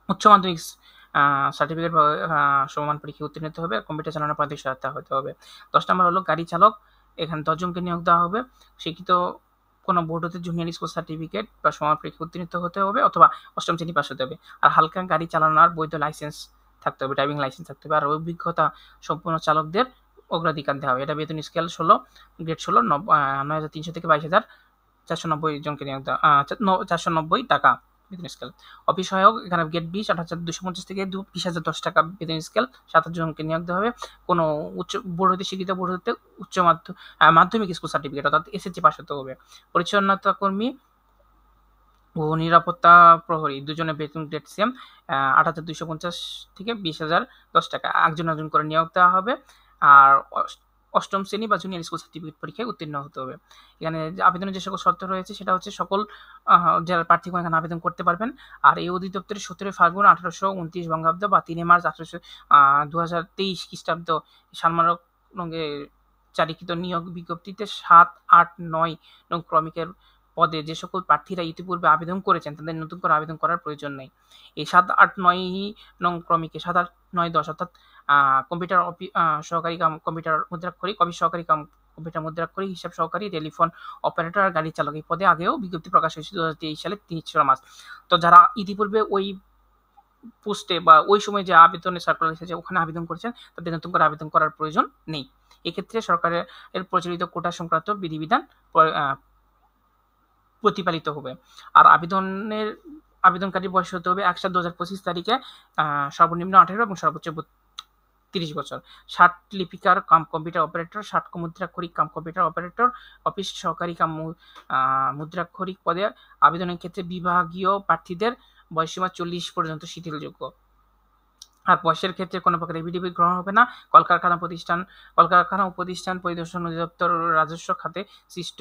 উচ্চ মাধ্যমিক সার্টিফিকেট বা সমমান পরীক্ষায় উত্তীর্ণ হতে হবে, কম্পিউটার চালানোর প্রান্তিক সহায়তা হতে হবে। 10 নম্বর হলো গাড়ি চালক, এখানে 10 জনকে নিয়োগ দেওয়া হবে। শিক্ষিত কোনো বোর্ড হতে জুনিয়র স্কুল সার্টিফিকেট বা সমান পরীক্ষায় উত্তীর্ণ হতে হবে অথবা 8ম শ্রেণী পাস হতে হবে। আর হালকা গাড়ি চালানোর বৈধ লাইসেন্স থাকতে হবে, ড্রাইভিং লাইসেন্স থাকতে হবে। আর অভিজ্ঞতা সম্পন্ন চালকদের অগ্রাধিকার দেওয়া হবে। এটা বেতন স্কেল 16, গ্রেড 16 9,300 থেকে 22,490 জনকে নিয়োগ দেওয়া 490 টাকা বেতন স্কেল। অফিস সহায়ক এখানে গেট 20 8,250 থেকে 20,010 টাকা বেতন স্কেল, 7 জনকে নিয়োগ দেওয়া হবে। কোনো উচ্চ বোর্ড হতে শিক্ষিত বোর্ড হতে উচ্চ মাধ্যমিক স্কুল সার্টিফিকেট অর্থাৎ এসএসসি পাস হতে হবে। পরিচ্ছন্নতা কর্মী ও নিরাপত্তা প্রহরী দুজনের বেতন গ্রেড সেম 8,250 থেকে 20,010 টাকা একজন করে নিয়োগ দেওয়া হবে। আর 8ম শ্রেণী বা জুনিয়র স্কুল সার্টিফিকেট পরীক্ষায় উত্তীর্ণ হতে হবে। এখানে আবেদনের যে সকল শর্ত রয়েছে সেটা হচ্ছে সকল যারা প্রার্থীগণ এখানে আবেদন করতে পারবেন। আর এই অধিদপ্তরে 17 ফাল্গুন 1829 বঙ্গাব্দ বা 3 মার্চ 2023 খ্রিস্টাব্দ সালমানক রঙে জারিকৃত নিয়োগ বিজ্ঞপ্তিতে 7, 8, 9 নং ক্রমিকের পদে যে সকল প্রার্থীরা ইতিপূর্বে আবেদন করেছেন তাদের নতুন করে আবেদন করার প্রয়োজন নেই। এই 7, 8, 9 নং ক্রমিকে 7, 8, 9, 10 অর্থাৎ কম্পিউটার সহকারী কাম কম্পিউটার মুদ্রাক্ষরিক, অফিস সহকারী কাম কম্পিউটার মুদ্রাক্ষরিক, হিসাব সহকারী, টেলিফোন অপারেটর আর গাড়ি চালক এই পদে আগেও বিজ্ঞপ্তি প্রকাশ হয়েছিল 2023 সালে 3 মার্চ। তো যারা ইতিপূর্বে ওই পোস্টে বা ওই সময় যে আবেদনের সার্কুলার এসেছে ওখানে আবেদন করেছেন তাদের নতুন করে আবেদন করার প্রয়োজন নেই। এক্ষেত্রে সরকারের প্রচলিত কোটা সংক্রান্ত বিধিবিধান প্রতিপালিত হবে। আর আবেদনকারীর বয়স হতে হবে 1/7/2025 তারিখে সর্বনিম্ন 18 এবং সর্বোচ্চ 30 বছর। 60 লিপিকার কাম কম্পিউটার অপারেটর, 60 মুদ্রাক্ষরিক কাম কম্পিউটার অপারেটর, অফিস সহকারী কাম মুদ্রাক্ষরিক পদে আবেদনের ক্ষেত্রে বিভাগীয় প্রার্থীদের বয়সসীমা 40 পর্যন্ত শিথিলযোগ্য। আর বয়সের ক্ষেত্রে কোনো প্রকার এফিডেভিট গ্রহণ হবে না। কলকারখানা ও প্রতিষ্ঠান পরিদর্শন অধিদপ্তর রাজস্ব খাতে সৃষ্ট